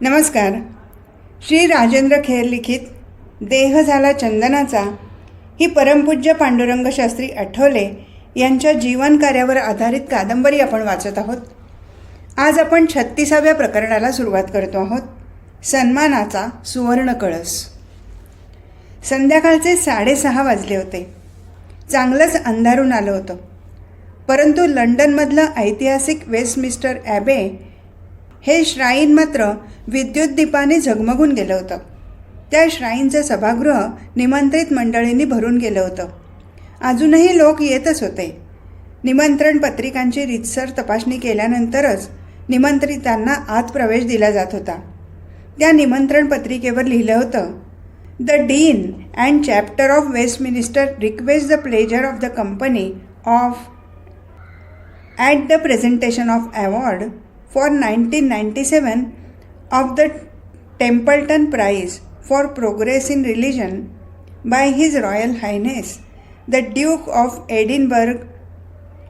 नमस्कार. श्री राजेंद्र खेर लिखित देह झाला चंदनाचा ही परमपूज्य पांडुरंग शास्त्री आठवले यांच्या जीवनकार्यावर आधारित कादंबरी आपण वाचत आहोत. आज आपण 36व्या प्रकरणाला सुरुवात करतो आहोत. सन्मानाचा सुवर्ण कळस. संध्याकाळचे 6:30 वाजले होते. चांगलंच अंधारून आलं होतं. परंतु लंडनमधलं ऐतिहासिक वेस्टमिन्स्टर ॲबे हे श्राईन मात्र विद्युत दीपाने झगमगून गेलं होतं. त्या श्राईनचं सभागृह निमंत्रित मंडळींनी भरून गेलं होतं. अजूनही लोक येतच होते. निमंत्रण पत्रिकांची रीतसर तपासणी केल्यानंतरच निमंत्रितांना आत प्रवेश दिला जात होता. त्या निमंत्रण पत्रिकेवर लिहिलं होतं, the dean and chapter of Westminster request the pleasure of the company of at the presentation of award for 1997 of the Templeton Prize for Progress in Religion by His Royal Highness the Duke of Edinburgh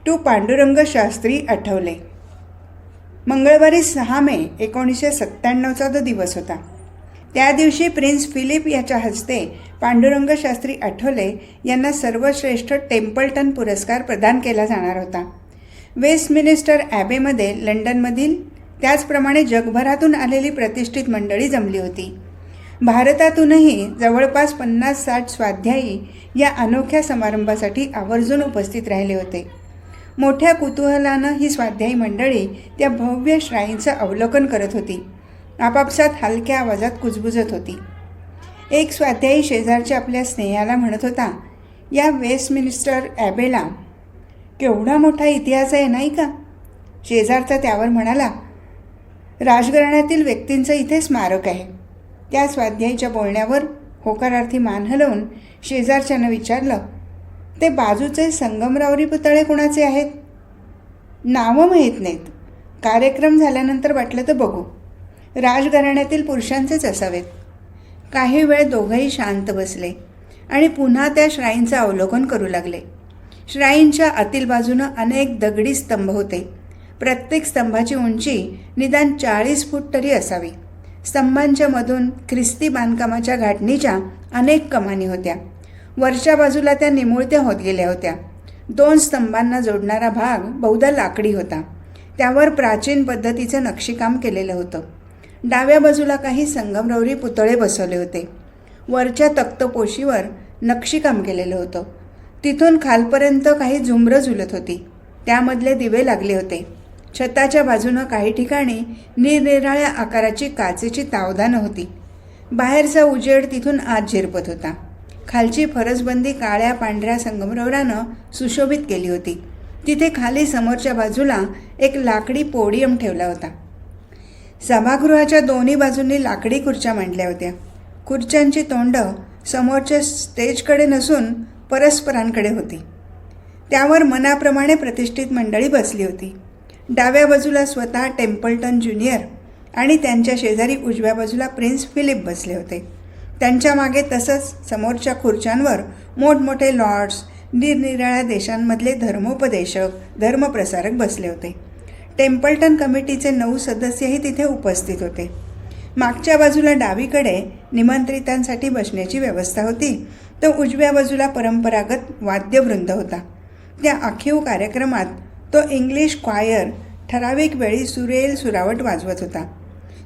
to Pandurang Shastri Athawale. मंगळवारी 6 मे 1997चा तो दिवस होता. त्या दिवशी prince Philip याच्या हस्ते पांडुरंग शास्त्री आठवले यांना सर्वश्रेष्ठ टेम्पल्टन पुरस्कार प्रदान केला जाणार होता. वेस्टमिन्स्टर ॲबेमध्ये लंडनमधील त्याचप्रमाणे जगभरातून आलेली प्रतिष्ठित मंडळी जमली होती. भारतातूनही जवळपास 50-60 स्वाध्यायी या अनोख्या समारंभासाठी आवर्जून उपस्थित राहिले होते. मोठ्या कुतूहलानं ही स्वाध्यायी मंडळी त्या भव्य श्राईनचं अवलोकन करत होती. आपापसात हलक्या आवाजात कुजबुजत होती. एक स्वाध्यायी शेजारच्या आपल्या स्नेहाला म्हणत होता, या वेस्टमिन्स्टर ॲबेला केवढा मोठा इतिहास आहे नाही का? शेजारचा त्यावर म्हणाला, राजघराण्यातील व्यक्तींचं इथे स्मारक आहे. त्या स्वाध्यायीच्या बोलण्यावर होकारार्थी मान हलवून शेजारच्यानं विचारलं, ते बाजूचे संगमरावरी पुतळे कोणाचे आहेत? नावं माहीत नाहीत. कार्यक्रम झाल्यानंतर वाटलं तर बघू. राजघराण्यातील पुरुषांचेच असावेत. काही वेळ दोघंही शांत बसले आणि पुन्हा त्या श्राईनचं अवलोकन करू लागले. श्राईनच्या आतील बाजूनं अनेक दगडी स्तंभ होते. प्रत्येक स्तंभाची उंची निदान 40 फूट तरी असावी. स्तंभांच्या मधून ख्रिस्ती बांधकामाच्या घाटणीच्या अनेक कमानी होत्या. वरच्या बाजूला त्या निमुळत्या होत गेल्या होत्या. 2 स्तंभांना जोडणारा भाग बहुधा लाकडी होता. त्यावर प्राचीन पद्धतीचं नक्षीकाम केलेलं होतं. डाव्या बाजूला काही संगमरवरी पुतळे बसवले होते. वरच्या तख्तपोशीवर नक्षीकाम केलेलं होतं. तिथून खालपर्यंत काही झुंबरं झुलत होती. त्यामधले दिवे लागले होते. छताच्या बाजूनं काही ठिकाणी निरनिराळ्या आकाराची काचेची तावदानं होती. बाहेरचा उजेड तिथून आत झिरपत होता. खालची फरसबंदी काळ्या पांढऱ्या संगमरवरानं सुशोभित केली होती. तिथे खाली समोरच्या बाजूला एक लाकडी पोडियम ठेवला होता. सभागृहाच्या दोन्ही बाजूंनी लाकडी खुर्च्या मांडल्या होत्या. खुर्च्यांची तोंडं समोरच्या स्टेजकडे नसून परस्परांकडे होती. त्यावर मनाप्रमाणे प्रतिष्ठित मंडळी बसली होती. डाव्या बाजूला स्वतः टेम्पल्टन ज्युनियर आणि त्यांच्या शेजारी उजव्या बाजूला प्रिन्स फिलिप बसले होते. त्यांच्या मागे तसंच समोरच्या खुर्च्यांवर मोठमोठे लॉर्ड्स, निरनिराळ्या देशांमधले धर्मोपदेशक, धर्मप्रसारक बसले होते. टेम्पल्टन कमिटीचे 9 सदस्यही तिथे उपस्थित होते. मागच्या बाजूला डावीकडे निमंत्रितांसाठी बसण्याची व्यवस्था होती, तर उजव्या बाजूला परंपरागत वाद्यवृंद होता. त्या आखीव कार्यक्रमात तो इंग्लिश क्वायर ठराविक वेळी सुरेल सुरावट वाजवत होता.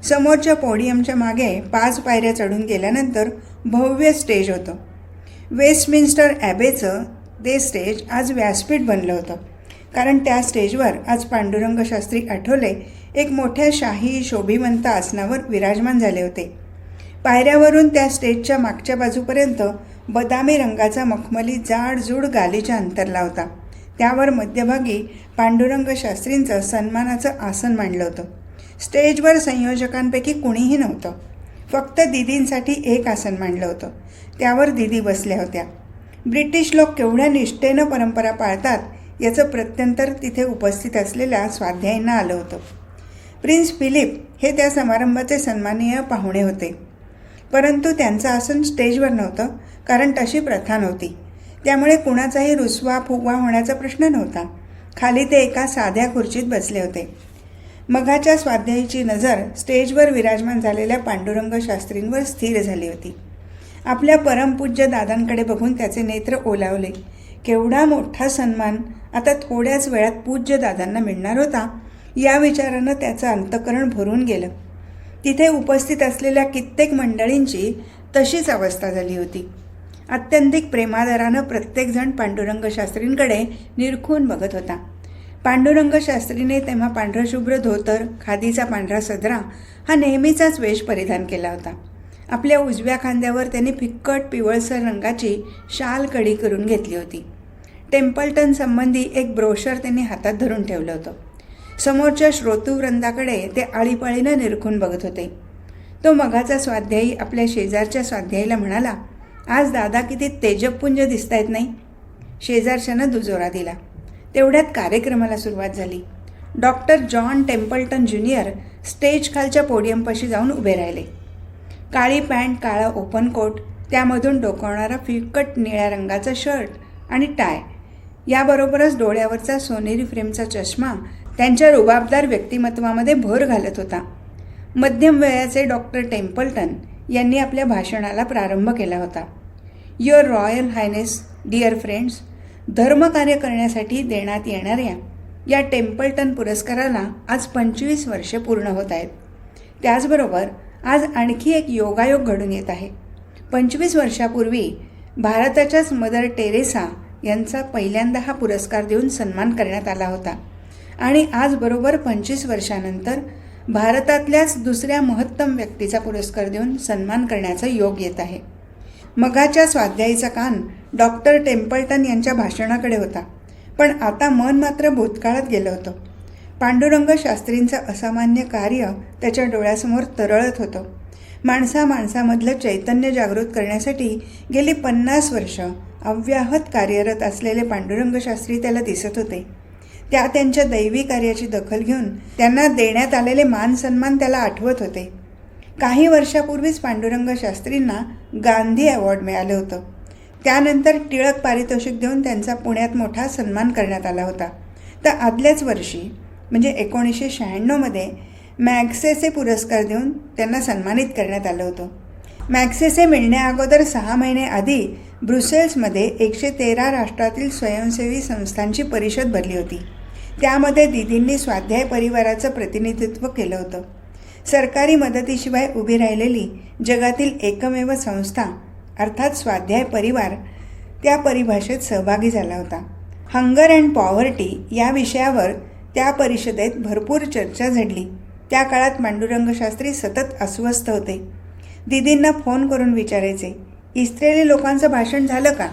समोरच्या पोडियमच्या मागे 5 पायऱ्या चढून गेल्यानंतर भव्य स्टेज होतं. वेस्टमिन्स्टर ॲबेचं ते स्टेज आज व्यासपीठ बनलं होतं. कारण त्या स्टेजवर आज पांडुरंग शास्त्री आठवले एक मोठ्या शाही शोभिवंत आसनावर विराजमान झाले होते. पायऱ्यावरून त्या स्टेजच्या मागच्या बाजूपर्यंत बदामी रंगाचा मखमली जाडजूड गालीचा अंतरला होता. त्यावर मध्यभागी पांडुरंग शास्त्रींचं सन्मानाचं आसन मांडलं होतं. स्टेजवर संयोजकांपैकी कुणीही नव्हतं. फक्त दिदींसाठी एक आसन मांडलं होतं. त्यावर दिदी बसल्या होत्या. ब्रिटिश लोक केवढ्या निष्ठेनं परंपरा पाळतात याचं प्रत्यंतर तिथे उपस्थित असलेल्या स्वाध्यायींना आलं होतं. प्रिन्स फिलिप हे त्या समारंभाचे सन्माननीय पाहुणे होते. परंतु त्यांचं आसन स्टेजवर नव्हतं, कारण तशी प्रथा नव्हती. त्यामुळे कुणाचाही रुसवा फुगवा होण्याचा प्रश्न नव्हता. खाली ते एका साध्या खुर्चीत बसले होते. मघाच्या स्वाध्यायीची नजर स्टेजवर विराजमान झालेल्या पांडुरंग शास्त्रींवर स्थिर झाली होती. आपल्या परमपूज्य दादांकडे बघून त्याचे नेत्र ओलावले. केवढा मोठा सन्मान आता थोड्याच वेळात पूज्य दादांना मिळणार होता या विचारानं त्याचं अंतःकरण भरून गेलं. तिथे उपस्थित असलेल्या कित्येक मंडळींची तशीच अवस्था झाली होती. अत्यंतिक प्रेमादरानं प्रत्येकजण पांडुरंग शास्त्रींकडे निरखून बघत होता. पांडुरंग शास्त्रीने तेव्हा पांढरशुभ्र धोतर, खादीचा पांढरा सदरा हा नेहमीचाच वेश परिधान केला होता. आपल्या उजव्या खांद्यावर त्यांनी फिक्कट पिवळसर रंगाची शाल कडी करून घेतली होती. टेम्पल्टन संबंधी एक ब्रोशर त्यांनी हातात धरून ठेवलं होतं. समोरच्या श्रोतृवृंदाकडे ते आळीपाळीनं निरखून बघत होते. तो मघाचा स्वाध्यायी आपल्या शेजारच्या स्वाध्यायीला म्हणाला, आज दादा किती तेजपुंज दिसतायत नाही. शेजारच्यानं दुजोरा दिला. तेवढ्यात कार्यक्रमाला सुरुवात झाली. Doctor John Templeton junior stage खालच्या पोडियमपाशी जाऊन उभे राहिले. काळी पॅन्ट, काळा ओपन कोट, त्यामधून डोकावणारा फिकट निळ्या रंगाचा शर्ट आणि टाय, याबरोबरच डोळ्यावरचा सोनेरी फ्रेमचा चष्मा त्यांच्या रुबाबदार व्यक्तिमत्वामध्ये भर घालत होता. मध्यम वयाचे डॉक्टर टेम्पल्टन यांनी आपल्या भाषणाला प्रारंभ केला होता. Your royal highness, dear friends, धर्मकार्य करण्यासाठी देण्यात येणाऱ्या या टेम्पल्टन पुरस्काराला आज 25 वर्षे पूर्ण होत आहेत. त्याचबरोबर आज आणखी एक योगायोग घडून येत आहे. 25 वर्षापूर्वी भारताच्याच मदर टेरेसा यांचा पहिल्यांदा हा पुरस्कार देऊन सन्मान करण्यात आला होता आणि आज बरोबर 25 वर्षानंतर भारतातल्याच दुसऱ्या महत्तम व्यक्तीचा पुरस्कार देऊन सन्मान करण्याचा योग येत आहे. मघाच्या स्वाध्यायीचा कान डॉक्टर टेम्पल्टन यांच्या भाषणाकडे होता, पण आता मन मात्र भूतकाळात गेलं होतं. पांडुरंग शास्त्रींचं असामान्य कार्य त्याच्या डोळ्यासमोर तरळत होतं. माणसामधलं चैतन्य जागृत करण्यासाठी गेली 50 वर्ष अव्याहत कार्यरत असलेले पांडुरंग शास्त्री त्याला दिसत होते. त्यांच्या दैवी कार्याची दखल घेऊन त्यांना देण्यात आलेले मान सन्मान त्याला आठवत होते. काही वर्षापूर्वीच पांडुरंग शास्त्रींना गांधी अवॉर्ड मिळालं होतं. त्यानंतर टिळक पारितोषिक देऊन त्यांचा पुण्यात मोठा सन्मान करण्यात आला होता. तर आदल्याच वर्षी म्हणजे 1996 मॅग्सेसे पुरस्कार देऊन त्यांना सन्मानित करण्यात आलं होतं. मॅग्सेसे मिळण्याअगोदर 6 महिने आधी ब्रुसेल्समध्ये 113 राष्ट्रातील स्वयंसेवी संस्थांची परिषद भरली होती. त्यामध्ये दीदींनी स्वाध्याय परिवाराचं प्रतिनिधित्व केलं होतं. सरकारी मदतीशिवाय उभी राहिलेली जगातील एकमेव संस्था अर्थात स्वाध्याय परिवार त्या परिभाषेत सहभागी झाला होता. हंगर अँड पॉवर्टी या विषयावर त्या परिषदेत भरपूर चर्चा झडली. त्या काळात पांडुरंग शास्त्री सतत अस्वस्थ होते. दीदींना फोन करून विचारायचे, इस्रायली लोकांचं भाषण झालं का?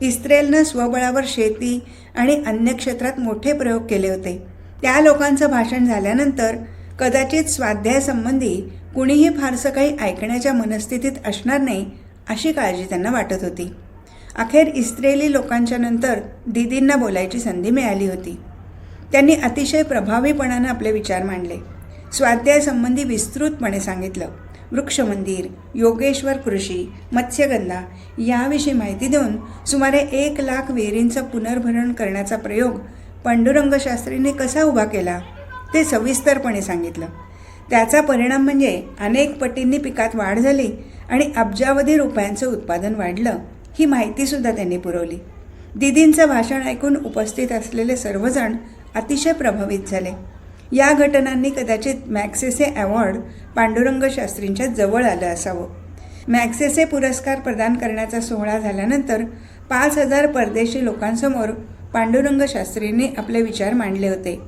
इस्रायलनं स्वबळावर शेती आणि अन्य क्षेत्रात मोठे प्रयोग केले होते. त्या लोकांचं भाषण झाल्यानंतर कदाचित स्वाध्यायासंबंधी कुणीही फारसं काही ऐकण्याच्या मनस्थितीत असणार नाही अशी काळजी त्यांना वाटत होती. अखेर इस्रायली लोकांच्या नंतर दीदींना बोलायची संधी मिळाली होती. त्यांनी अतिशय प्रभावीपणानं आपले विचार मांडले. स्वाध्यायासंबंधी विस्तृतपणे सांगितलं. वृक्षमंदिर, योगेश्वर कृषी, मत्स्यगंधा याविषयी माहिती देऊन सुमारे 1 लाख विहिरींचं पुनर्भरण करण्याचा प्रयोग पांडुरंग शास्त्रींनी कसा उभा केला ते सविस्तरपणे सांगितलं. त्याचा परिणाम म्हणजे अनेक पटींनी पिकात वाढ झाली आणि अब्जावधी रुपयांचं उत्पादन वाढलं ही माहितीसुद्धा त्यांनी पुरवली. दीदींचं भाषण ऐकून उपस्थित असलेले सर्वजण अतिशय प्रभावित झाले. या घटनांनी कदाचित मॅग्सेसे अवॉर्ड पांडुरंग शास्त्रींच्या जवळ आलं असावं. मॅग्सेसे पुरस्कार प्रदान करण्याचा सोहळा झाल्यानंतर 5000 परदेशी लोकांसमोर पांडुरंग शास्त्रींनी आपले विचार मांडले होते.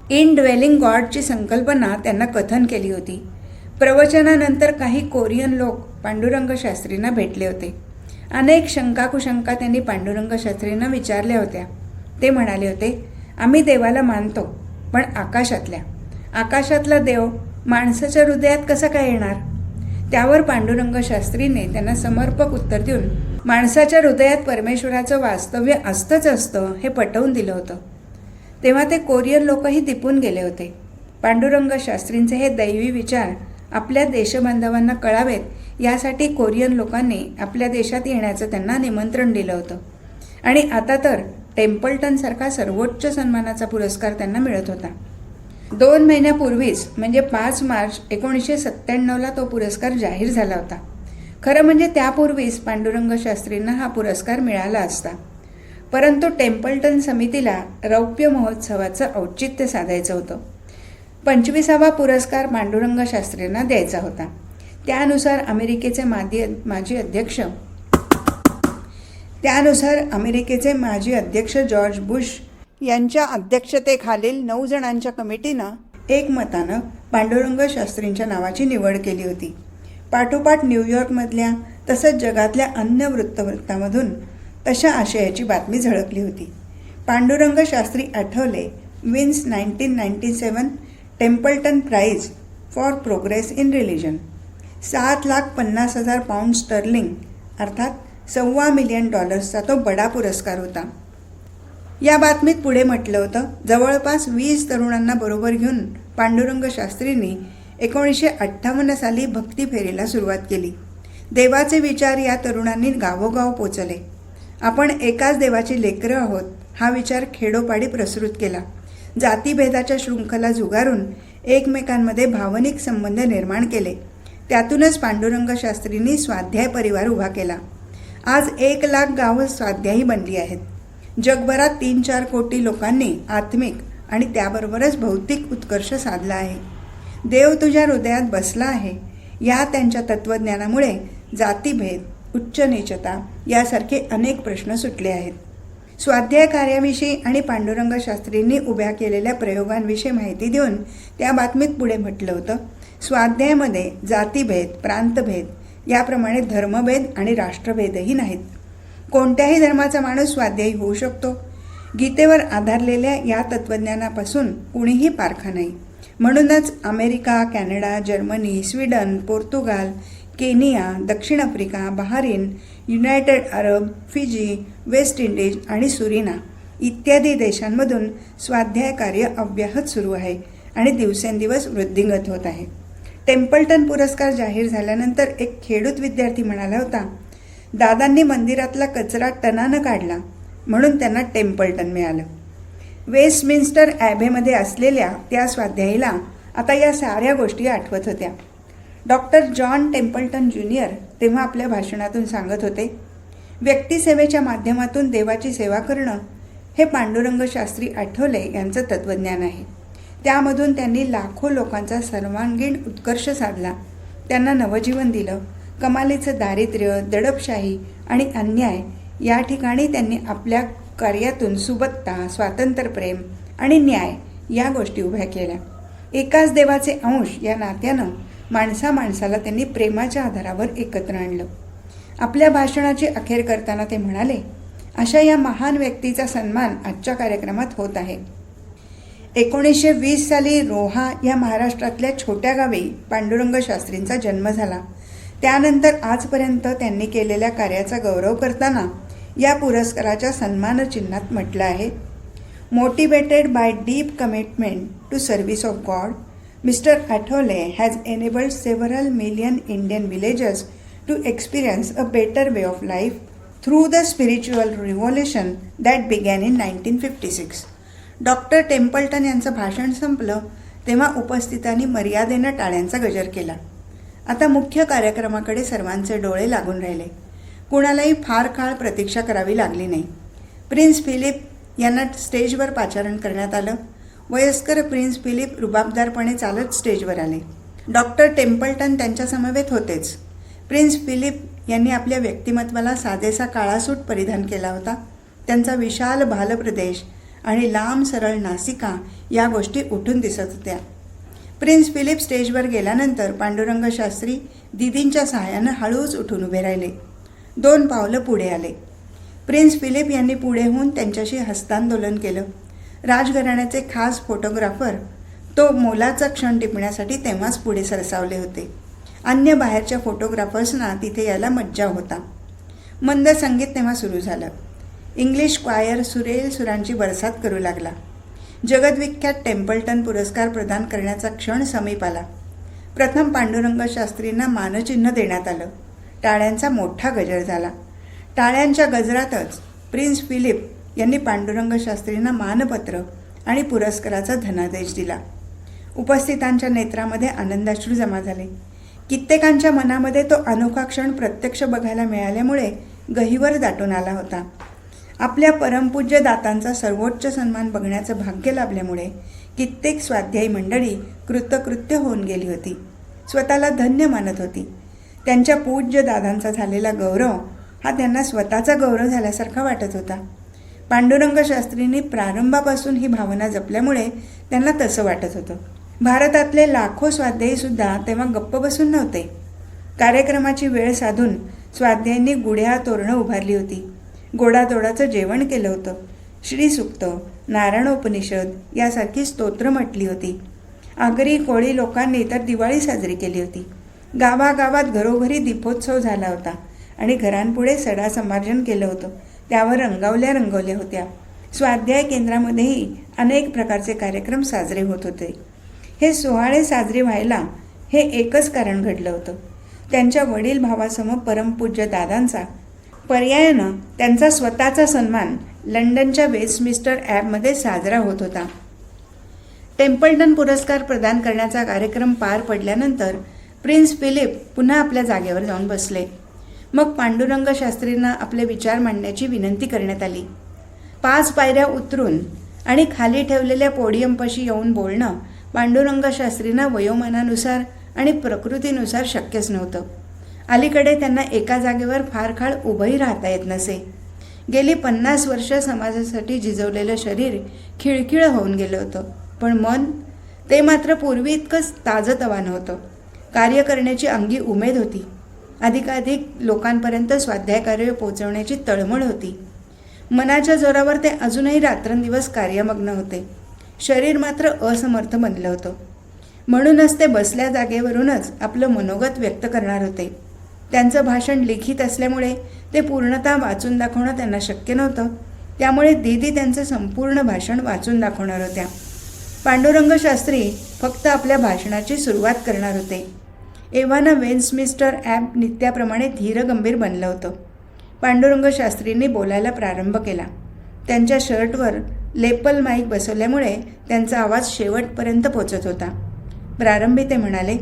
इन ड्वेलिंग गॉडची संकल्पना त्यांना कथन केली होती. प्रवचनानंतर काही कोरियन लोक पांडुरंग शास्त्रींना भेटले होते. अनेक शंकाकुशंका त्यांनी पांडुरंग शास्त्रींना विचारल्या होत्या. ते म्हणाले होते, आम्ही देवाला मानतो, पण आकाशातला देव माणसाच्या हृदयात कसा काय येणार? त्यावर पांडुरंग शास्त्रीने त्यांना समर्पक उत्तर देऊन माणसाच्या हृदयात परमेश्वराचं वास्तव्य असतं हे पटवून दिलं होतं. तेव्हा ते कोरियन लोकही दिपून गेले होते. पांडुरंग शास्त्रींचे हे दैवी विचार आपल्या देशबांधवांना कळावेत यासाठी कोरियन लोकांनी आपल्या देशात येण्याचं त्यांना निमंत्रण दिलं होतं. आणि आता तर टेम्पल्टनसारखा सर्वोच्च सन्मानाचा पुरस्कार त्यांना मिळत होता. 2 महिन्यापूर्वीच म्हणजे 5 मार्च 1997ला तो पुरस्कार जाहीर झाला होता. खरं म्हणजे त्यापूर्वीच पांडुरंग शास्त्रींना हा पुरस्कार मिळाला असता, परंतु टेम्पल्टन समितीला रौप्य महोत्सवाचं औचित्य साधायचं होतं. 25वा पुरस्कार पांडुरंग शास्त्रींना द्यायचा होता. त्यानुसार अमेरिकेचे माजी अध्यक्ष जॉर्ज बुश यांच्या अध्यक्षतेखालील 9 जणांच्या कमिटीनं एकमतानं पांडुरंग शास्त्रींच्या नावाची निवड केली होती. पाठोपाठ न्यूयॉर्कमधल्या तसंच जगातल्या अन्य वृत्तपत्रांमधून तशा आशयाची बातमी झळकली होती. Pandurang Shastri Athavale wins 1997 Templeton prize for progress in religion. $7,50,000 pound sterling अर्थात $1.25 मिलियन तो बडा पुरस्कार होता. या बातमीत पुढे म्हटलं होतं, जवळपास 20 तरुणांना बरोबर घेऊन पांडुरंग शास्त्रींनी 1958 साली भक्ती फेरीला सुरुवात केली. देवाचे विचार या तरुणांनी गावोगाव पोचले. आपण एकाच देवाची लेकरं आहोत हा विचार खेडोपाडी प्रसृत केला. जातीभेदाच्या शृंखला झुगारून एकमेकांमध्ये भावनिक संबंध निर्माण केले. त्यातूनच पांडुरंग शास्त्रींनी स्वाध्याय परिवार उभा केला. आज 1 लाख गावं स्वाध्यायी बनली आहेत. जगभरात 3-4 कोटी लोकांनी आत्मिक आणि त्याबरोबरच भौतिक उत्कर्ष साधला आहे. देव तुझ्या हृदयात बसला आहे या त्यांच्या तत्त्वज्ञानामुळे जातीभेद, उच्च नीचता यासारखे अनेक प्रश्न सुटले आहेत. स्वाध्याय कार्याविषयी आणि पांडुरंग शास्त्रींनी उभ्या केलेल्या प्रयोगांविषयी माहिती देऊन त्या बातमीत पुढे म्हटलं होतं, स्वाध्यायामध्ये जातीभेद, प्रांतभेद याप्रमाणे धर्मभेद आणि राष्ट्रभेदही नाहीत. कोणत्याही धर्माचा माणूस स्वाध्यायी होऊ शकतो. गीतेवर आधारलेल्या या तत्त्वज्ञानापासून कुणीही पारखा नाही. म्हणूनच America, Canada, Germany, Sweden, Portugal, Kenya, दक्षिण Africa, Bahrain, United Arab, Fiji, West Indies आणि सुरिना इत्यादी देशांमधून स्वाध्याय कार्य अव्याहत सुरू आहे आणि दिवसेंदिवस वृद्धिंगत होत आहे. टेम्पल्टन पुरस्कार जाहीर झाल्यानंतर एक खेडूत विद्यार्थी म्हणाला होता, दादांनी मंदिरातला कचरा टनानं काढला म्हणून त्यांना टेम्पल्टन मिळालं. वेस्टमिन्स्टर ॲबेमध्ये असलेल्या त्या स्वाध्यायीला आता या साऱ्या गोष्टी आठवत होत्या. डॉक्टर जॉन टेम्पल्टन ज्युनियर तेव्हा आपल्या भाषणातून सांगत होते, व्यक्तिसेवेच्या माध्यमातून देवाची सेवा करणं हे पांडुरंग शास्त्री आठवले यांचं तत्त्वज्ञान आहे. त्यामधून त्यांनी लाखो लोकांचा सर्वांगीण उत्कर्ष साधला, त्यांना नवजीवन दिलं. कमालीचं दारिद्र्य, दडपशाही आणि अन्याय या ठिकाणी त्यांनी आपल्या कार्यातून सुबत्ता, स्वातंत्र्यप्रेम आणि न्याय या गोष्टी उभ्या केल्या. एकाच देवाचे अंश या नात्यानं माणसाला त्यांनी प्रेमाच्या आधारावर एकत्र आणलं. आपल्या भाषणाची अखेर करताना ते म्हणाले, अशा या महान व्यक्तीचा सन्मान आजच्या कार्यक्रमात होत आहे. 1920 साली रोहा या महाराष्ट्रातल्या छोट्या गावी पांडुरंग शास्त्रींचा जन्म झाला. त्यानंतर आजपर्यंत त्यांनी केलेल्या कार्याचा गौरव करताना या पुरस्काराच्या सन्मानचिन्हात म्हटलं आहे, motivated by deep commitment to service of God, mister Athavale has enabled several million Indian villagers to experience a better way of life through the spiritual revolution that began in 1956. Doctor Templeton यांचं भाषण संपलं तेव्हा उपस्थितांनी मर्यादेनं टाळ्यांचा गजर केला. आता मुख्य कार्यक्रमाकडे सर्वांचे डोळे लागून राहिले. कुणालाही फार काळ प्रतीक्षा करावी लागली नाही. प्रिन्स फिलिप यांना स्टेजवर पाचारण करण्यात आलं. वयस्कर प्रिन्स फिलिप रुबाबदारपणे चालत स्टेजवर आले. डॉक्टर टेम्पल्टन त्यांच्या समवेत होतेच. प्रिन्स फिलिप यांनी आपल्या व्यक्तिमत्वाला साधेसा काळा सूट परिधान केला होता. त्यांचा विशाल भालप्रदेश आणि लांब सरळ नासिका या गोष्टी उठून दिसत होत्या. प्रिन्स फिलिप स्टेजवर गेल्यानंतर पांडुरंग शास्त्री दिदींच्या सहाय्यानं हळूच उठून उभे राहिले. 2 पावलं पुढे आले. प्रिन्स फिलिप यांनी पुढे होऊन त्यांच्याशी हस्तांदोलन केलं. राजघराण्याचे खास फोटोग्राफर तो मोलाचा क्षण टिपण्यासाठी तेव्हाच पुढे सरसावले होते. अन्य बाहेरच्या फोटोग्राफर्सना तिथे यायला मज्जाव होता. मंद संगीत तेव्हा सुरू झालं. इंग्लिश क्वायर सुरेल सुरांची बरसात करू लागला. जगद्विख्यात टेम्पल्टन पुरस्कार प्रदान करण्याचा क्षण समीप आला. प्रथम पांडुरंग शास्त्रींना मानचिन्ह देण्यात आलं. टाळ्यांचा मोठा गजर झाला. टाळ्यांच्या गजरातच प्रिन्स फिलिप यांनी पांडुरंग शास्त्रींना मानपत्र आणि पुरस्काराचा धनादेश दिला. उपस्थितांच्या नेत्रामध्ये आनंदाश्रू जमा झाले. कित्येकांच्या मनामध्ये तो अनोखा क्षण प्रत्यक्ष बघायला मिळाल्यामुळे गहिवर दाटून आला होता. आपल्या परमपूज्य दातांचा सर्वोच्च सन्मान बघण्याचं भाग्य लाभल्यामुळे कित्येक स्वाध्यायी मंडळी कृतकृत्य होऊन गेली होती, स्वतःला धन्य मानत होती. त्यांच्या पूज्य दादांचा झालेला गौरव हा त्यांना स्वतःचा गौरव झाल्यासारखा वाटत होता. पांडुरंग शास्त्रींनी प्रारंभापासून ही भावना जपल्यामुळे त्यांना तसं वाटत होतं. भारतातले लाखो स्वाध्यायीसुद्धा तेव्हा गप्प बसून नव्हते. कार्यक्रमाची वेळ साधून स्वाध्यायींनी गुढ्या तोरणं उभारली होती, गोडाधोडाचं जेवण केलं होतं, श्रीसूक्त, नारायणोपनिषद यासारखी स्तोत्र म्हटली होती. आगरी कोळी लोकांनी तर दिवाळी साजरी केली होती. गावागावात घरोघरी दीपोत्सव झाला होता आणि घरांपुढे सडा संमार्जन केलं होतं, त्यावर रंगवल्या रंगवल्या होत्या. स्वाध्याय केंद्रामध्येही अनेक प्रकारचे कार्यक्रम साजरे होत होते. हे सोहळे साजरे व्हायला हे एकच कारण घडलं होतं. त्यांच्या वडील भावासमोर परमपूज्य दादांचा, पर्यायानं त्यांचा स्वतःचा सन्मान लंडनच्या वेस्टमिन्स्टर ॲबमध्ये साजरा होत होता. टेम्पल्टन पुरस्कार प्रदान करण्याचा कार्यक्रम पार पडल्यानंतर प्रिन्स फिलिप पुन्हा आपल्या जागेवर जाऊन बसले. मग पांडुरंग शास्त्रींना आपले विचार मांडण्याची विनंती करण्यात आली. 5 पायऱ्या उतरून आणि खाली ठेवलेल्या पोडियमपाशी येऊन बोलणं पांडुरंग शास्त्रींना वयोमानानुसार आणि प्रकृतीनुसार शक्यच नव्हतं. अलीकडे त्यांना एका जागेवर फार काळ उभंही राहता येत नसे. गेली 50 वर्ष समाजासाठी झिजवलेलं शरीर खिळखिळं होऊन गेलं होतं, पण मन ते मात्र पूर्वी इतकंच ताजंतवानं होतं. कार्य करण्याची अंगी उमेद होती. अधिकाधिक लोकांपर्यंत स्वाध्यायकार्य पोचवण्याची तळमळ होती. मनाच्या जोरावर ते अजूनही रात्रंदिवस कार्यमग्न होते. शरीर मात्र असमर्थ बनलं होतं. म्हणूनच ते बसल्या जागेवरूनच आपलं मनोगत व्यक्त करणार होते. त्यांचं भाषण लिखित असल्यामुळे ते पूर्णतः वाचून दाखवणं त्यांना शक्य नव्हतं. त्यामुळे दीदी त्यांचं संपूर्ण भाषण वाचून दाखवणार होत्या. पांडुरंग शास्त्री फक्त आपल्या भाषणाची सुरुवात करणार होते. एव्हाना वेस्टमिन्स्टर ॲब नित्याप्रमाणे धीरगंभीर बनलं होतं. पांडुरंग शास्त्रींनी बोलायला प्रारंभ केला. त्यांच्या शर्टवर लेपल माईक बसवल्यामुळे त्यांचा आवाज शेवटपर्यंत पोचत होता. प्रारंभी ते म्हणाले,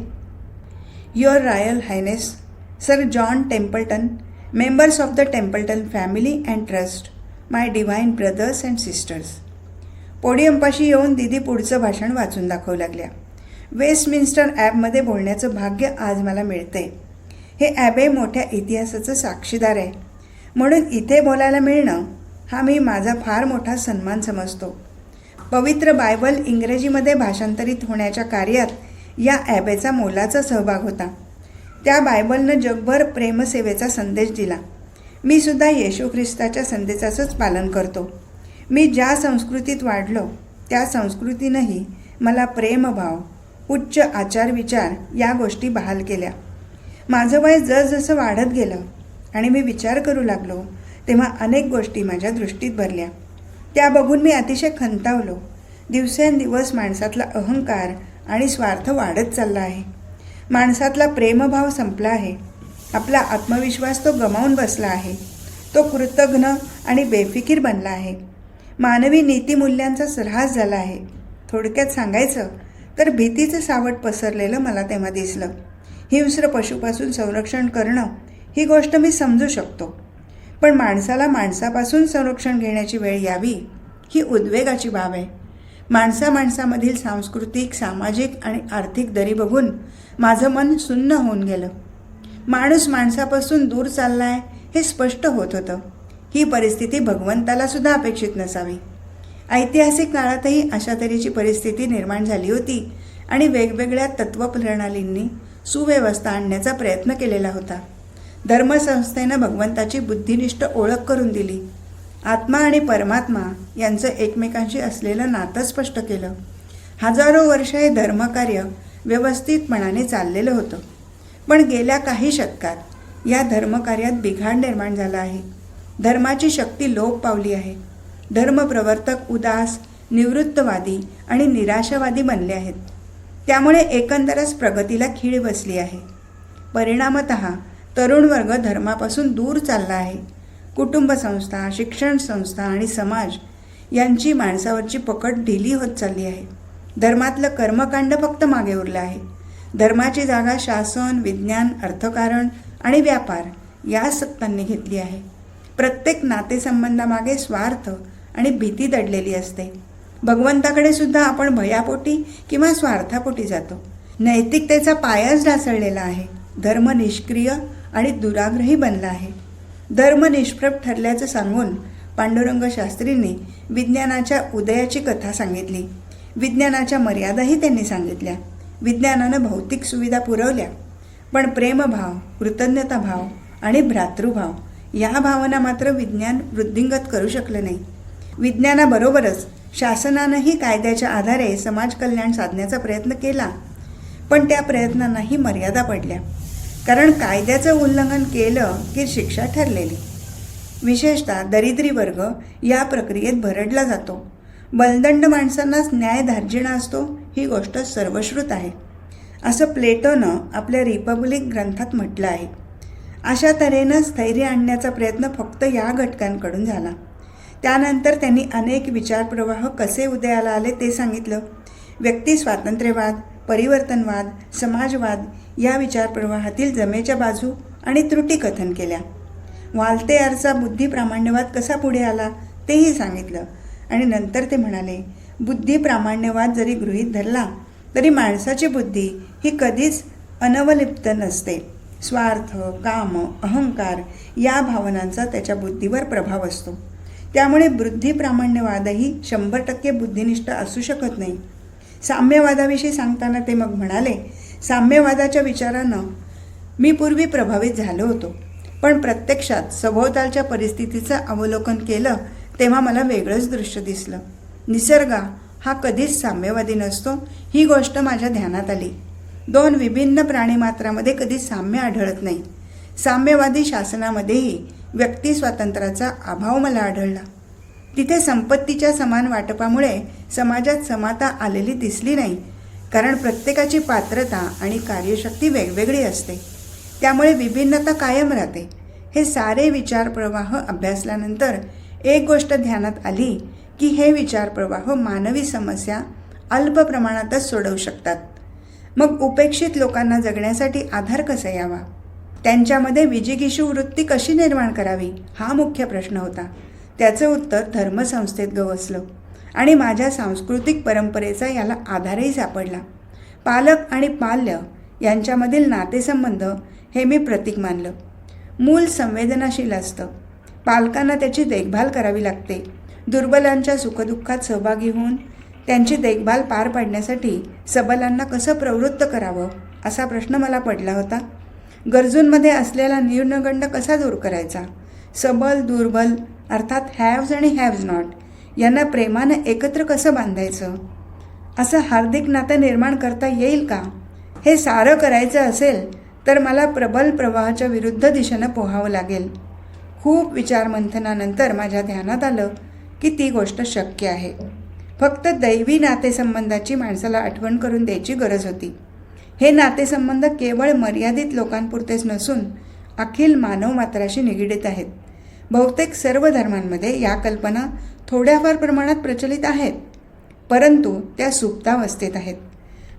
your royal highness sir John Templeton, members of the Templeton family and trust, my divine brothers and sisters. पोडियमपाशी येऊन दीदी पुढचं भाषण वाचून दाखवू लागल्या. वेस्टमिन्स्टर ॲबमध्ये बोलण्याचं भाग्य आज मला मिळते. हे ॲबे मोठ्या इतिहासाचं साक्षीदार आहे, म्हणून इथे बोलायला मिळणं हा मी माझा फार मोठा सन्मान समजतो. पवित्र बायबल इंग्रजीमध्ये भाषांतरित होण्याच्या कार्यात या ॲबेचा मोलाचा सहभाग होता. त्या बायबलनं जगभर प्रेमसेवेचा संदेश दिला. मी सुद्धा येशू ख्रिस्ताच्या संदेशाचंच पालन करतो. मी ज्या संस्कृतीत वाढलो त्या संस्कृतीनंही मला प्रेमभाव, उच्च आचारविचार या गोष्टी बहाल केल्या. माझं वय जसजसं वाढत गेलं आणि मी विचार करू लागलो तेव्हा अनेक गोष्टी माझ्या दृष्टीत भरल्या. त्या बघून मी अतिशय खंतावलो. दिवसेंदिवस माणसातला अहंकार आणि स्वार्थ वाढत चालला आहे. माणसातला प्रेमभाव संपला आहे. आपला आत्मविश्वास तो गमावून बसला आहे. तो कृतघ्न आणि बेफिकीर बनला आहे. मानवी नीतिमूल्यांचा ऱ्हास झाला आहे. थोडक्यात सांगायचं तर भीतीचं सावट पसरलेलं मला तेव्हा दिसलं. हिंस्र पशूपासून संरक्षण करणं ही गोष्ट मी समजू शकतो, पण माणसाला माणसापासून संरक्षण घेण्याची वेळ यावी ही उद्वेगाची बाब आहे. माणसामधील सांस्कृतिक, सामाजिक आणि आर्थिक दरी बघून माझं मन सुन्न होऊन गेलं. माणूस माणसापासून दूर चालला आहे हे स्पष्ट होत होतं. ही परिस्थिती भगवंताला सुद्धा अपेक्षित नसावी. ऐतिहासिक काळातही अशा तऱ्हेची परिस्थिती निर्माण झाली होती आणि वेगवेगळ्या तत्त्वप्रणालींनी सुव्यवस्था आणण्याचा प्रयत्न केलेला होता. धर्मसंस्थेनं भगवंताची बुद्धिनिष्ठ ओळख करून दिली. आत्मा आणि परमात्मा यांचं एकमेकांशी असलेलं नातं स्पष्ट केलं. हजारो वर्ष हे धर्मकार्य व्यवस्थितपणाने चाललेलं होतं. पण गेल्या काही शतकात या धर्मकार्यात बिघाड निर्माण झाला आहे. धर्माची शक्ती लोप पावली आहे. धर्मप्रवर्तक उदास, निवृत्तवादी आणि निराशावादी बनले आहेत. त्यामुळे एकंदरच प्रगतीला खीळ बसली आहे. परिणामतः तरुण वर्ग धर्मापासून दूर चालला आहे. कुटुंब संस्था, शिक्षण संस्था आणि समाज यांची माणसावरची पकड ढिली होत चालली आहे. धर्मातलं कर्मकांड फक्त मागे उरलं आहे. धर्माची जागा शासन, विज्ञान, अर्थकारण आणि व्यापार या सत्तांनी घेतली आहे. प्रत्येक नातेसंबंधामागे स्वार्थ आणि भीती दडलेली असते. भगवंताकडे सुद्धा आपण भयापोटी किंवा स्वार्थापोटी जातो. नैतिकतेचा पायाच ढासळलेला आहे. धर्म निष्क्रिय आणि दुराग्रही बनला आहे. धर्म निष्प्रभ ठरल्याचं सांगून पांडुरंग शास्त्रींनी विज्ञानाच्या उदयाची कथा सांगितली. विज्ञानाच्या मर्यादाही त्यांनी सांगितल्या. विज्ञानानं भौतिक सुविधा पुरवल्या, पण प्रेमभाव, कृतज्ञताभाव आणि भ्रातृभाव या भावना मात्र विज्ञान वृद्धिंगत करू शकलं नाही. विज्ञानाबरोबरच शासनानंही कायद्याच्या आधारे समाज कल्याण साधण्याचा प्रयत्न केला, पण त्या प्रयत्नांनाही मर्यादा पडल्या. कारण कायद्याचं उल्लंघन केलं की शिक्षा ठरलेली. विशेषतः दरिद्री वर्ग या प्रक्रियेत भरडला जातो. बलदंड माणसांनाच न्याय धार्जिणा असतो ही गोष्ट सर्वश्रुत आहे, असं प्लेटोनं आपल्या रिपब्लिक ग्रंथात म्हटलं आहे. अशा तऱ्हेनं स्थैर्य आणण्याचा प्रयत्न फक्त या घटकांकडून झाला. त्यानंतर त्यांनी अनेक विचारप्रवाह कसे उदयाला आले ते सांगितलं. व्यक्ती स्वातंत्र्यवाद, परिवर्तनवाद, समाजवाद या विचारप्रवाहातील जमेच्या बाजू आणि त्रुटी कथन केल्या. व्हॉल्तेअरचा बुद्धिप्रामाण्यवाद कसा पुढे आला तेही सांगितलं. आणि नंतर ते म्हणाले, बुद्धिप्रामाण्यवाद जरी गृहीत धरला तरी माणसाची बुद्धी ही कधीच अनवलिप्त नसते. स्वार्थ, काम, अहंकार या भावनांचा त्याच्या बुद्धीवर प्रभाव असतो. त्यामुळे बुद्धिप्रामाण्यवादही 100% बुद्धिनिष्ठ असू शकत नाही. साम्यवादाविषयी सांगताना ते मग म्हणाले, साम्यवादाच्या विचारानं मी पूर्वी प्रभावित झालो होतो, पण प्रत्यक्षात सभोवतालच्या परिस्थितीचं अवलोकन केलं तेव्हा मला वेगळंच दृश्य दिसलं. निसर्ग हा कधीच साम्यवादी नसतो ही गोष्ट माझ्या ध्यानात आली. 2 विभिन्न प्राणीमात्रामध्ये कधीच साम्य आढळत नाही. साम्यवादी शासनामध्येही व्यक्ती स्वातंत्र्याचा अभाव मला आढळला. तिथे संपत्तीच्या समान वाटपामुळे समाजात समता आलेली दिसली नाही, कारण प्रत्येकाची पात्रता आणि कार्यशक्ती वेगवेगळी असते. त्यामुळे विभिन्नता कायम राहते. हे सारे विचारप्रवाह अभ्यासल्यानंतर एक गोष्ट ध्यानात आली की हे विचारप्रवाह मानवी समस्या अल्प प्रमाणातच सोडवू शकतात. मग उपेक्षित लोकांना जगण्यासाठी आधार कसा यावा, त्यांच्यामध्ये विजिगीषू वृत्ती कशी निर्माण करावी हा मुख्य प्रश्न होता. त्याचं उत्तर धर्मसंस्थेत गवसलं आणि माझ्या सांस्कृतिक परंपरेचा याला आधारही सापडला. पालक आणि पाल्य यांच्यामधील नातेसंबंध हे मी प्रतीक मानलं. मूल संवेदनाशील असतं. पालकांना त्याची देखभाल करावी लागते. दुर्बलांच्या सुखदुःखात सहभागी होऊन त्यांची देखभाल पार पाडण्यासाठी सबलांना कसं प्रवृत्त करावं असा प्रश्न मला पडला होता. गरजूंमध्ये असलेला न्यूनगंड कसा दूर करायचा, सबल दुर्बल अर्थात हॅव्ज आणि हॅव्ज नॉट यांना प्रेमानं एकत्र कसं बांधायचं, असं हार्दिक नातं निर्माण करता येईल का, हे सारं करायचं असेल तर मला प्रबल प्रवाहाच्या विरुद्ध दिशेनं पोहावं लागेल. खूप विचारमंथनानंतर माझ्या ध्यानात आलं की ती गोष्ट शक्य आहे. फक्त दैवी नातेसंबंधाची माणसाला आठवण करून द्यायची गरज होती. हे नातेसंबंध केवळ मर्यादित लोकांपुरतेच नसून अखिल मानवमात्राशी निगडीत आहेत. बहुतेक सर्व धर्मांमध्ये या कल्पना थोड्याफार प्रमाणात प्रचलित आहेत, परंतु त्या सुप्तावस्थेत आहेत.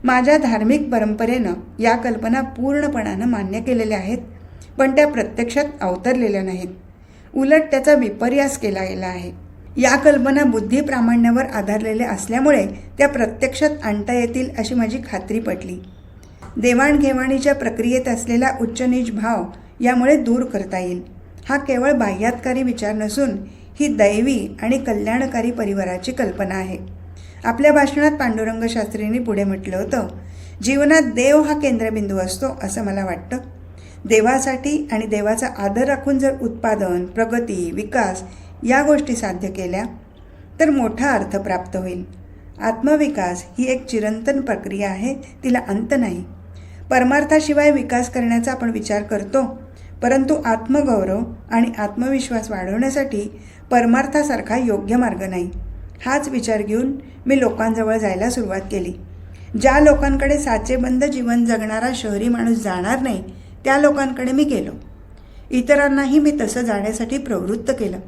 माझ्या धार्मिक परंपरेनं या कल्पना पूर्णपणानं मान्य केलेल्या आहेत, पण त्या प्रत्यक्षात अवतरलेल्या नाहीत. उलट त्याचा विपर्यास केला गेला आहे. या कल्पना बुद्धिप्रामाण्यावर आधारलेल्या असल्यामुळे त्या प्रत्यक्षात आणता येतील अशी माझी खात्री पटली. देवाणघेवाणीच्या प्रक्रियेत असलेला उच्च-नीच भाव यामुळे दूर करता येईल. हा केवळ बाह्यातकारी विचार नसून ही दैवी आणि कल्याणकारी परिवाराची कल्पना आहे. आपल्या भाषणात पांडुरंग शास्त्रींनी पुढे म्हटलं होतं, जीवनात देव हा केंद्रबिंदू असतो असं मला वाटतं. देवासाठी आणि देवाचा आदर राखून जर उत्पादन, प्रगती, विकास या गोष्टी साध्य केल्या तर मोठा अर्थ प्राप्त होईल. आत्मविकास ही एक चिरंतन प्रक्रिया आहे, तिला अंत नाही. परमार्थाशिवाय विकास करण्याचा आपण विचार करतो, परंतु आत्मगौरव आणि आत्मविश्वास वाढवण्यासाठी परमार्थासारखा योग्य मार्ग नाही. हाच विचार घेऊन मी लोकांजवळ जायला सुरुवात केली. ज्या लोकांकडे साचेबंद जीवन जगणारा शहरी माणूस जाणार नाही त्या लोकांकडे मी गेलो. इतरांनाही मी तसं जाण्यासाठी प्रवृत्त केलं.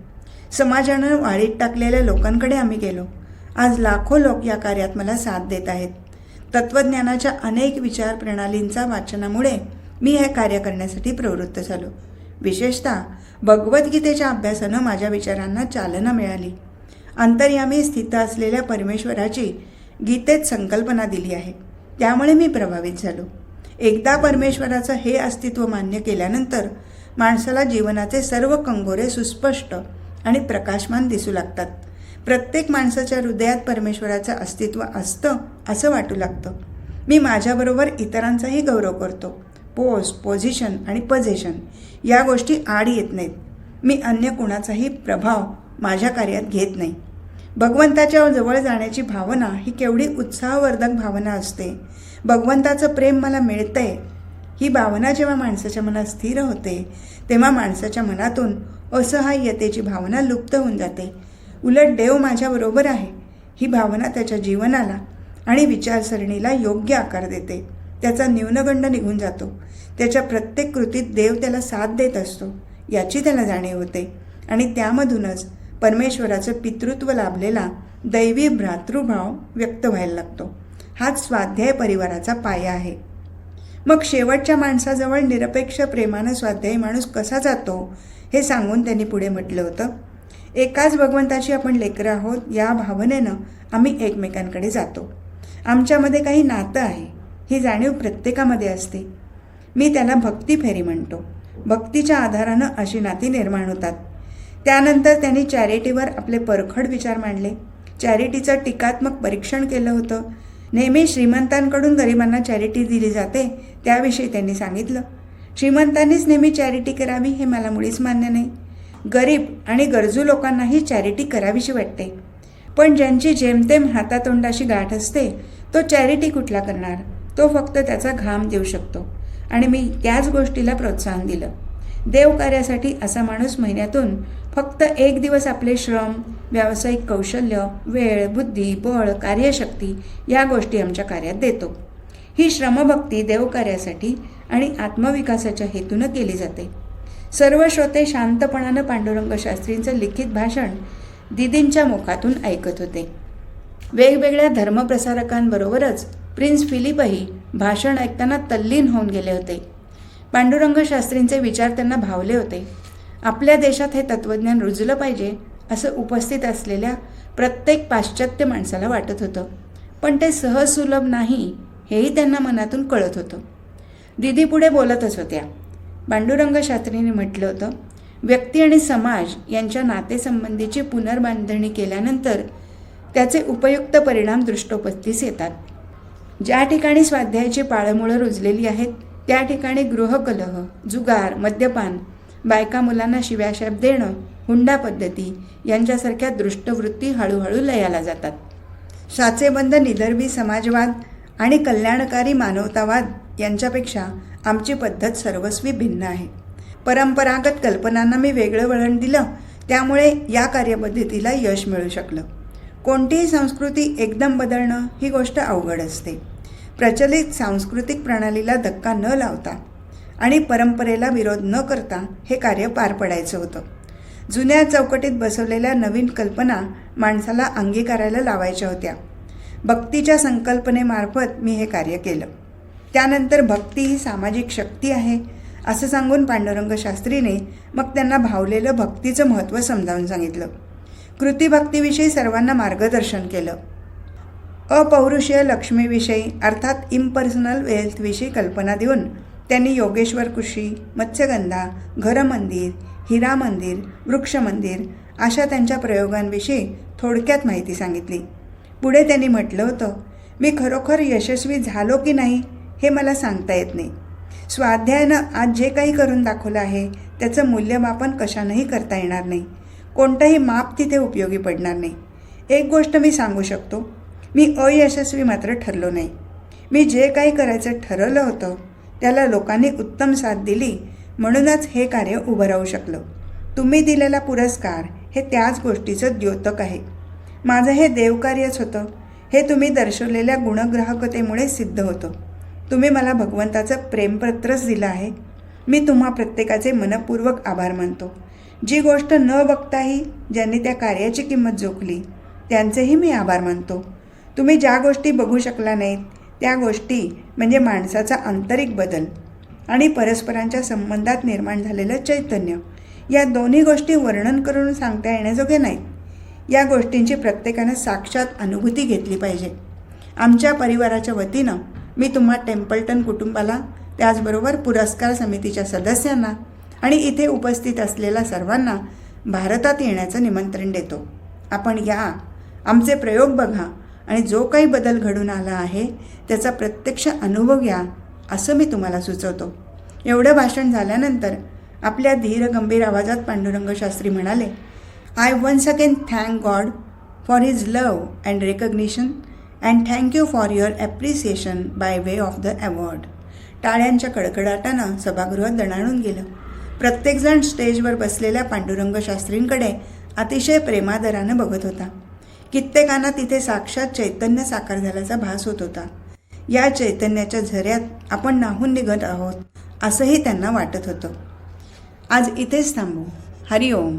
समाजानं वाळीत टाकलेल्या लोकांकडे आम्ही गेलो. आज लाखो लोक या कार्यात मला साथ देत आहेत. तत्त्वज्ञानाच्या अनेक विचार प्रणालींचा वाचनामुळे मी हे कार्य करण्यासाठी प्रवृत्त झालो. विशेषतः भगवद्गीतेच्या अभ्यासानं माझ्या विचारांना चालना मिळाली. अंतर्यामी स्थित असलेल्या परमेश्वराची गीतेत संकल्पना दिली आहे, त्यामुळे मी प्रभावित झालो. एकदा परमेश्वराचं हे अस्तित्व मान्य केल्यानंतर माणसाला जीवनाचे सर्व कंगोरे सुस्पष्ट आणि प्रकाशमान दिसू लागतात. प्रत्येक माणसाच्या हृदयात परमेश्वराचं अस्तित्व असतं असं वाटू लागतं. मी माझ्याबरोबर इतरांचाही गौरव करतो. पोस्ट, पोझिशन आणि पजेशन या गोष्टी आड येत नाहीत. मी अन्य कुणाचाही प्रभाव माझ्या कार्यात घेत नाही. भगवंताच्या जवळ जाण्याची भावना ही केवढी उत्साहवर्धक भावना असते. भगवंताचं प्रेम मला मिळतंय ही भावना जेव्हा माणसाच्या मनात स्थिर होते तेव्हा माणसाच्या मनातून असहाय्यतेची भावना लुप्त होऊन जाते. उलट देव माझ्याबरोबर आहे ही भावना त्याच्या जीवनाला आणि विचारसरणीला योग्य आकार देते. त्याचा न्यूनगंड निघून जातो. त्याच्या प्रत्येक कृतीत देव त्याला साथ देत असतो याची त्याला जाणीव होते आणि त्यामधूनच परमेश्वराचं पितृत्व लाभलेला दैवी भ्रातृभाव व्यक्त व्हायला लागतो. हाच स्वाध्याय परिवाराचा पाया आहे. मग शेवटच्या माणसाजवळ निरपेक्ष प्रेमानं स्वाध्यायी माणूस कसा जातो हे सांगून त्यांनी पुढे म्हटलं होतं, एकाच भगवंताची आपण लेकरं आहोत या भावनेनं आम्ही एकमेकांकडे जातो. आमच्यामध्ये काही नातं आहे ही जाणीव प्रत्येकामध्ये असते. मी त्याला भक्ती फेरी म्हणतो. भक्तीच्या आधारानं अशी नाती निर्माण होतात. त्यानंतर त्यांनी चॅरिटीवर आपले परखड विचार मांडले. चॅरिटीचं टीकात्मक परीक्षण केलं होतं. नेहमी श्रीमंतांकडून गरिबांना चॅरिटी दिली जाते त्याविषयी त्यांनी सांगितलं. श्रीमंतांनीच नेहमी चॅरिटी करावी हे मला मुळीच मान्य नाही. गरीब आणि गरजू लोकांनाही चॅरिटी करावीशी वाटते. पण ज्यांची जेमतेम हातातोंडाशी गाठ असते तो चॅरिटी कुठला करणार? तो फक्त त्याचा घाम देऊ शकतो. आणि मी त्याच गोष्टीला प्रोत्साहन दिलं. देवकार्यासाठी असा माणूस महिन्यातून फक्त 1 दिवस आपले श्रम, व्यावसायिक कौशल्य, वेळ, बुद्धी, बळ, कार्यशक्ती या गोष्टी आमच्या कार्यात देतो. ही श्रमभक्ती देवकार्यासाठी आणि आत्मविकासाच्या हेतूनं केली जाते. सर्व श्रोते शांतपणानं पांडुरंग शास्त्रींचं लिखित भाषण दिदींच्या मुखातून ऐकत होते. वेगवेगळ्या धर्मप्रसारकांबरोबरच प्रिन्स फिलिपही भाषण ऐकताना तल्लीन होऊन गेले होते. पांडुरंग शास्त्रींचे विचार त्यांना भावले होते. आपल्या देशात हे तत्त्वज्ञान रुजलं पाहिजे असं उपस्थित असलेल्या प्रत्येक पाश्चात्य माणसाला वाटत होतं. पण ते सहजसुलभ नाही हेही त्यांना मनातून कळत होतं. दिदी पुढे बोलतच होत्या. पांडुरंग शास्त्रींनी म्हटलं होतं, व्यक्ती आणि समाज यांच्या नातेसंबंधीची पुनर्बांधणी केल्यानंतर त्याचे उपयुक्त परिणाम दृष्टोपस्थितीस येतात. ज्या ठिकाणी स्वाध्यायाची पाळंमुळं रुजलेली आहेत त्या ठिकाणी गृहकलह, जुगार, मद्यपान, बायका मुलांना शिव्याशाप देणं, हुंडा पद्धती यांच्यासारख्या दृष्टवृत्ती हळूहळू लयाला जातात. साचेबंद निधर्मी समाजवाद आणि कल्याणकारी मानवतावाद यांच्यापेक्षा आमची पद्धत सर्वस्वी भिन्न आहे. परंपरागत कल्पनांना मी वेगळं वळण दिलं त्यामुळे या कार्यपद्धतीला यश मिळू शकलं. कोणतीही संस्कृती एकदम बदलणं ही गोष्ट अवघड असते. प्रचलित सांस्कृतिक प्रणालीला धक्का न लावता आणि परंपरेला विरोध न करता हे कार्य पार पडायचं होतं. जुन्या चौकटीत बसवलेल्या नवीन कल्पना माणसाला अंगीकारायला लावायच्या होत्या. भक्तीच्या संकल्पनेमार्फत मी हे कार्य केलं. त्यानंतर भक्ती ही सामाजिक शक्ती आहे असं सांगून पांडुरंग शास्त्रीने मग त्यांना भावलेलं भक्तीचं महत्त्व समजावून सांगितलं. कृतीभक्तीविषयी सर्वांना मार्गदर्शन केलं. अपौरुषीय लक्ष्मीविषयी अर्थात इम्पर्सनल वेल्थविषयी कल्पना देऊन त्यांनी योगेश्वर कृषी, मत्स्यगंधा, घरमंदिर, हिरा मंदिर, वृक्षमंदिर अशा त्यांच्या प्रयोगांविषयी थोडक्यात माहिती सांगितली. पुढे त्यांनी म्हटलं होतं, मी खरोखर यशस्वी झालो की नाही हे मला सांगता येत नाही. स्वाध्यायानं आज जे काही करून दाखवलं आहे त्याचं मूल्यमापन कशानंही करता येणार नाही. कोणतंही माप तिथे उपयोगी पडणार नाही. एक गोष्ट मी सांगू शकतो, मी अयशस्वी मात्र ठरलो नाही. मी जे काही करायचं ठरवलं होतं त्याला लोकांनी उत्तम साथ दिली म्हणूनच हे कार्य उभं राहू शकलं. तुम्ही दिलेला पुरस्कार हे त्याच गोष्टीचं द्योतक आहे. माझं हे देवकार्यच होतं. हे तुम्ही दर्शवलेल्या गुणग्राहकतेमुळे सिद्ध होतं. तुम्ही मला भगवंताचं प्रेमपत्रच दिलं आहे. मी तुम्हा प्रत्येकाचे मनपूर्वक आभार मानतो. जी गोष्ट न बघताही ज्यांनी त्या कार्याची किंमत जोखली त्यांचेही मी आभार मानतो. तुम्ही ज्या गोष्टी बघू शकला नाहीत त्या गोष्टी म्हणजे माणसाचा आंतरिक बदल आणि परस्परांच्या संबंधात निर्माण झालेलं चैतन्य, या दोन्ही गोष्टी वर्णन करून सांगता येण्याजोगे नाहीत. या गोष्टींची प्रत्येकानं साक्षात अनुभूती घेतली पाहिजे. आमच्या परिवाराच्या वतीनं मी तुम्हा टेम्पल्टन कुटुंबाला, त्याचबरोबर पुरस्कार समितीच्या सदस्यांना आणि इथे उपस्थित असलेल्या सर्वांना भारतात येण्याचं निमंत्रण देतो. आपण या, आमचे प्रयोग बघा आणि जो काही बदल घडून आला आहे त्याचा प्रत्यक्ष अनुभव घ्या, असं मी तुम्हाला सुचवतो. एवढं भाषण झाल्यानंतर आपल्या धीर गंभीर आवाजात पांडुरंग शास्त्री म्हणाले, I once again thank God for his love and recognition and thank you for your appreciation by way of the award. टाळ्यांच्या कडकडाटानं सभागृहात दणाणून गेलं. प्रत्येकजण स्टेजवर बसलेल्या पांडुरंग शास्त्रींकडे अतिशय प्रेमादरानं बघत होता. कित्येकांना तिथे साक्षात चैतन्य साकार झाल्याचा भास होत होता. या चैतन्याच्या झऱ्यात आपण न्हाऊन निघत आहोत असंही त्यांना वाटत होतं. आज इथेच थांबू. हरिओम.